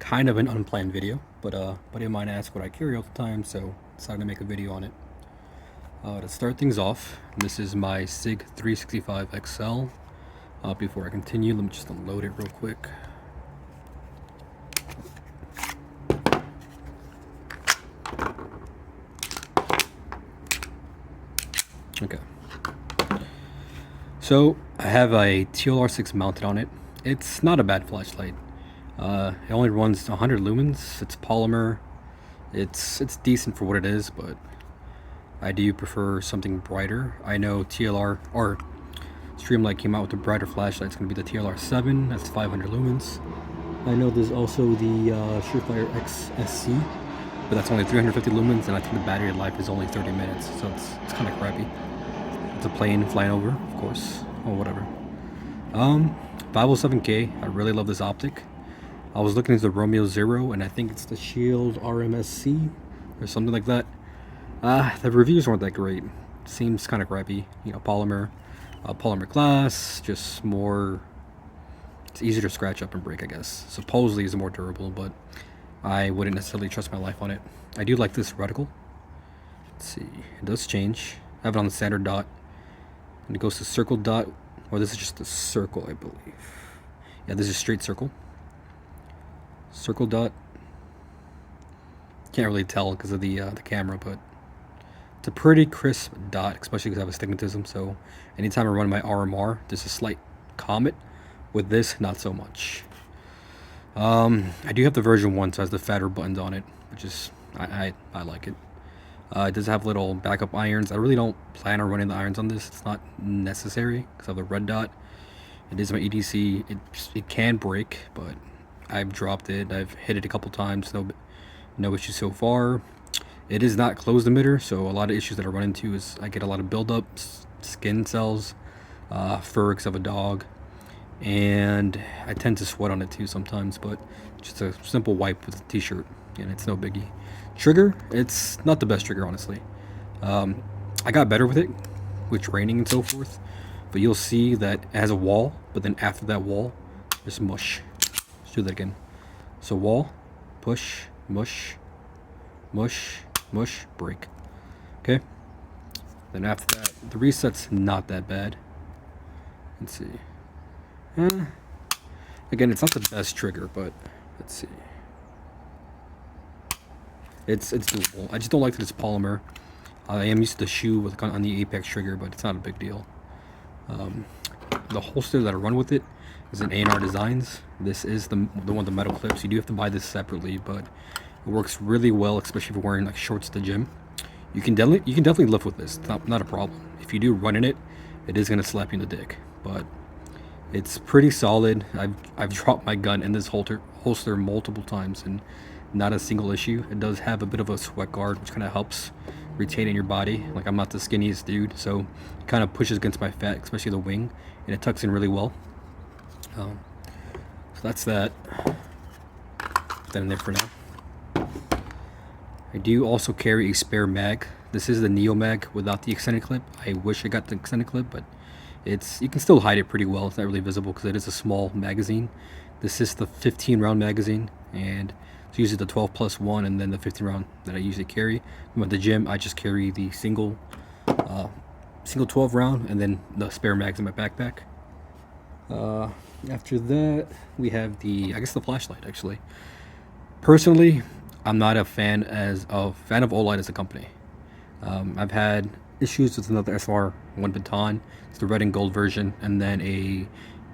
kind of an unplanned video, but buddy of mine asked what I carry all the time, so decided to make a video on it. To start things off, this is my SIG 365 XL. Before I continue, let me just unload it real quick. Okay. So I have a TLR6 mounted on it. It's not a bad flashlight. It only runs 100 lumens. It's polymer. It's decent for what it is, but I do prefer something brighter. I know TLR or Streamlight came out with a brighter flashlight. It's going to be the TLR7. That's 500 lumens. I know there's also the Surefire XSC, but that's only 350 lumens, and I think the battery life is only 30 minutes, so it's kind of crappy. It's a plane flying over, of course, or whatever. 507K. I really love this optic. I was looking at the Romeo Zero, and I think it's the Shield RMSC or something like that. The reviews weren't that great. Seems kind of crappy, you know, polymer glass, just more. It's easier to scratch up and break, I guess. Supposedly is more durable, but I wouldn't necessarily trust my life on it. I do like this reticle. Let's see, it does change. I have it on the standard dot, and it goes to circle dot, or this is just a circle, I believe. Yeah, this is straight circle. Circle dot. Can't really tell because of the camera, but it's a pretty crisp dot, especially because I have astigmatism. So anytime I run my RMR, there's a slight comet. With this, not so much. I do have the version 1, so it has the fatter buttons on it, which is I like it. It does have little backup irons. I really don't plan on running the irons on this. It's not necessary because I have the red dot. It is my EDC. It can break, but I've dropped it. I've hit it a couple times. No issues so far. It is not closed emitter, so a lot of issues that I run into is I get a lot of buildups, skin cells, fur of a dog, and I tend to sweat on it too sometimes. But just a simple wipe with a t-shirt, and it's no biggie. Trigger, it's not the best trigger, honestly. I got better with it, with training and so forth, but you'll see that it has a wall, but then after that wall, there's mush. Let's do that again. So wall, push, mush, mush, mush, break. Okay. Then after that, the reset's not that bad. Let's see. Again, it's not the best trigger, but let's see. It's doable. I just don't like that it's polymer. I am used to the shoe with on the Apex trigger, but it's not a big deal. The holster that I run with it is an A&R Designs. This is the one with the metal clips. You do have to buy this separately, but it works really well, especially if you're wearing like shorts to the gym. You can definitely lift with this. It's not a problem. If you do run in it, it is gonna slap you in the dick, but it's pretty solid. I've dropped my gun in this holster multiple times and not a single issue. It does have a bit of a sweat guard, which kind of helps retain in your body. Like, I'm not the skinniest dude, so it kind of pushes against my fat, especially the wing, and it tucks in really well. So that's that. Put that in there for now. I do also carry a spare mag. This is the Neo mag without the extended clip. I wish I got the extended clip, but you can still hide it pretty well. It's not really visible because it is a small magazine. This is the 15 round magazine, and it's usually the 12+1 and then the 15 round that I usually carry. I'm at the gym, I just carry the single 12 round and then the spare mags in my backpack. After that, we have the flashlight. Actually, personally, I'm not a fan of Olight as a company. I've had issues with another SR1 baton. It's the red and gold version, and then a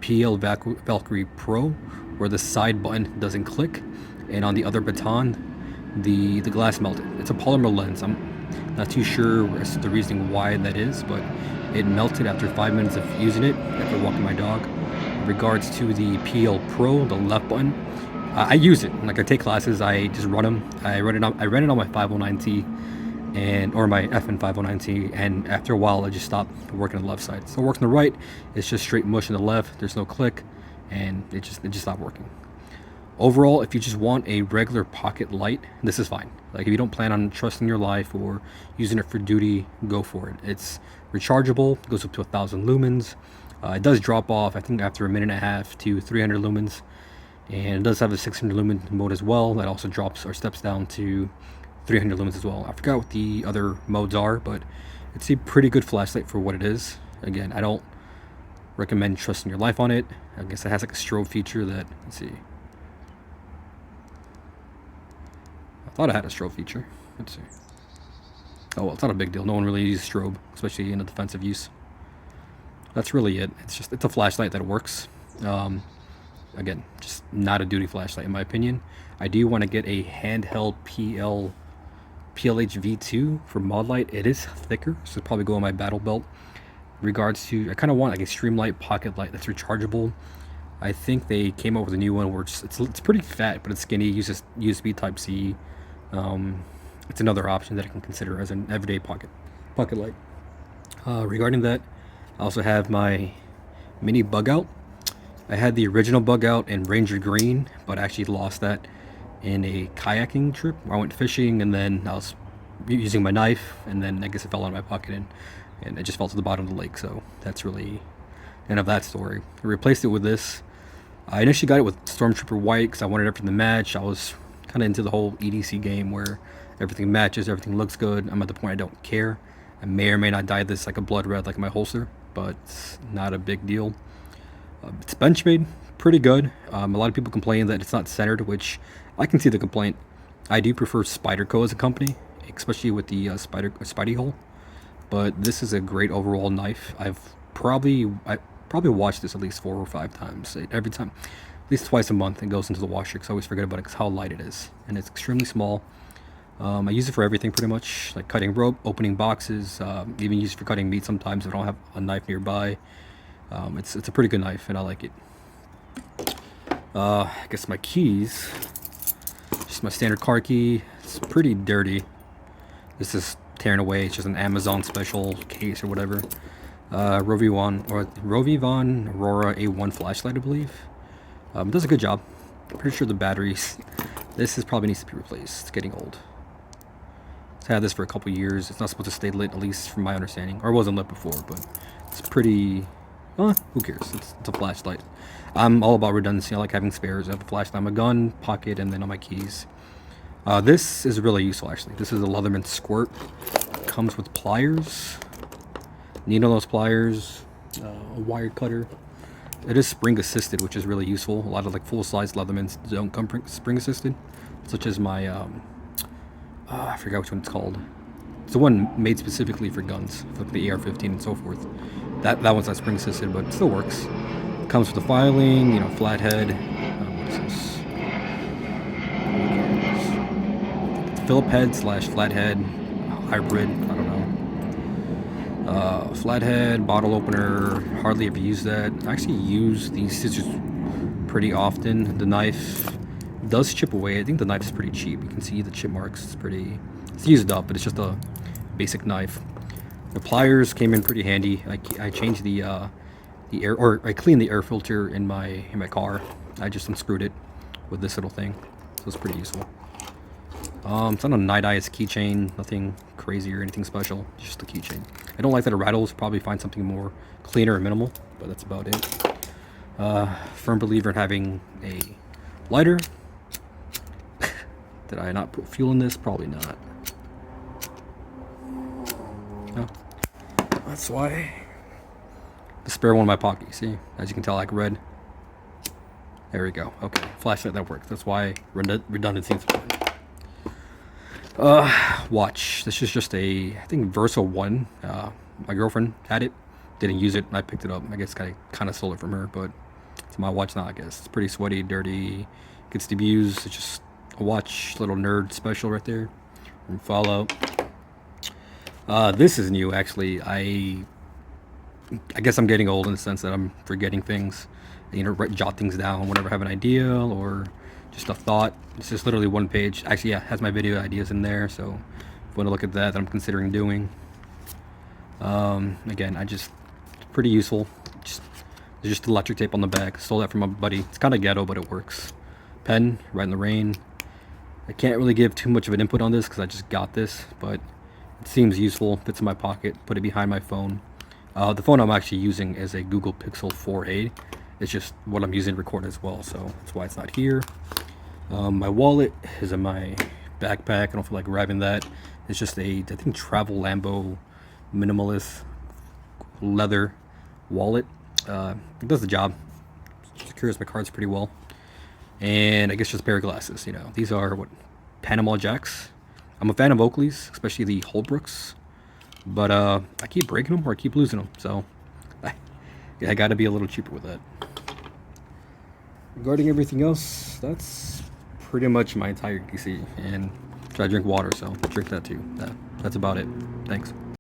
PL Valkyrie Pro where the side button doesn't click, and on the other baton the glass melted. It's a polymer lens. I'm not too sure as to the reasoning why that is, but it melted after 5 minutes of using it after walking my dog. In regards to the PL Pro, the left button, I use it. Like, I take classes, I just run them. I ran it on my 509T or my FN 509T, and after a while I just stopped working on the left side. So it works on the right, it's just straight mush on the left, there's no click, and it just stopped working. Overall, if you just want a regular pocket light, this is fine. Like, if you don't plan on trusting your life or using it for duty, go for it. It's rechargeable, it goes up to 1,000 lumens. It does drop off, I think, after a minute and a half to 300 lumens. And it does have a 600 lumen mode as well. That also drops or steps down to 300 lumens as well. I forgot what the other modes are, but it's a pretty good flashlight for what it is. Again, I don't recommend trusting your life on it. I guess it has like a strobe feature that, let's see. I thought it had a strobe feature. Let's see. Oh well, it's not a big deal. No one really uses strobe, especially in a defensive use. That's really it. It's a flashlight that works. Again, just not a duty flashlight in my opinion. I do want to get a handheld PLH V2 for mod light. It is thicker, so it'll probably go on my battle belt. In regards to, I kind of want like a streamlight pocket light that's rechargeable. I think they came up with a new one where it's pretty fat, but it's skinny. Uses USB Type C. It's another option that I can consider as an everyday pocket light. Regarding that, I also have my mini bug out. I had the original bug out in Ranger Green, but I actually lost that in a kayaking trip where I went fishing, and then I was using my knife, and then I guess it fell out of my pocket and it just fell to the bottom of the lake. So that's really the end of that story. I replaced it with this. I initially got it with Stormtrooper White because I wanted everything to match. I was kind of into the whole EDC game where everything matches, everything looks good. I'm at the point I don't care. I may or may not dye this like a blood red like my holster, but it's not a big deal. It's Benchmade, pretty good. A lot of people complain that it's not centered, which I can see the complaint. I do prefer Spyderco as a company, especially with the Spidey hole. But this is a great overall knife. I probably watched this at least 4 or 5 times. Every time, at least twice a month, it goes into the washer because I always forget about it because how light it is. And it's extremely small. I use it for everything pretty much, like cutting rope, opening boxes, even use it for cutting meat sometimes if I don't have a knife nearby. It's a pretty good knife and I like it. I guess my keys, just my standard car key. It's pretty dirty. This is tearing away. It's just an Amazon special case or whatever. Rovivon Aurora A1 flashlight, I believe. It does a good job. I'm pretty sure the batteries, this probably needs to be replaced. It's getting old. It's had this for a couple years. It's not supposed to stay lit, at least from my understanding. Or it wasn't lit before, but it's pretty, who cares? It's a flashlight. I'm all about redundancy. I like having spares. I have a flashlight on my gun, pocket, and then on my keys. This is really useful, actually. This is a Leatherman Squirt. Comes with pliers. Needle-nose pliers. A wire cutter. It is spring assisted, which is really useful. A lot of like full-size Leathermans don't come spring assisted, such as my I forgot which one it's called. It's the one made specifically for guns, for like the AR-15 and so forth. That one's not spring assisted, but it still works. It comes with the filing, flathead. What is this? It's Phillip head / flathead hybrid. I don't know. Flathead, bottle opener. Hardly ever use that. I actually use these scissors pretty often. The knife does chip away. I think the knife is pretty cheap. You can see the chip marks. It's used up, but it's just a basic knife. The pliers came in pretty handy. I changed the air, or I cleaned the air filter in my car. I just unscrewed it with this little thing, so it's pretty useful. It's on a Night Eyes keychain. Nothing crazy or anything special. Just a keychain. I don't like that it rattles. Probably find something more cleaner and minimal, but that's about it. Firm believer in having a lighter. Did I not put fuel in this? Probably not. No. That's why. The spare one in my pocket, you see? As you can tell, like red. There we go. Okay, flashlight, that works. That's why redundancy is important. Watch. This is just I think Versa 1. My girlfriend had it. Didn't use it. I picked it up. I guess I kind of stole it from her, but it's my watch now, I guess. It's pretty sweaty, dirty. Gets to be used. It's just a watch, little nerd special right there from Fallout. This is new, actually. I guess I'm getting old in the sense that I'm forgetting things. Jot things down whenever I have an idea or just a thought. It's just literally one page. Actually, yeah, it has my video ideas in there. So if you want to look at that I'm considering doing. Again, pretty useful. There's just electric tape on the back. Stole that from my buddy. It's kind of ghetto, but it works. Pen, right in the rain. I can't really give too much of an input on this because I just got this, but it seems useful. Fits in my pocket. Put it behind my phone. The phone I'm actually using is a Google Pixel 4a, It's just what I'm using to record as well, so that's why it's not here. My wallet is in my backpack. I don't feel like grabbing that. It's just I think Travel Lambo minimalist leather wallet. It does the job. Secures my cards pretty well. And I guess just a pair of glasses. You know, these are what, Panama Jacks. I'm a fan of Oakley's, especially the Holbrooks, but I keep breaking them or I keep losing them, so I gotta be a little cheaper with that. Regarding everything else, that's pretty much my entire EDC, and try to drink water, so drink that too. That's about it. Thanks.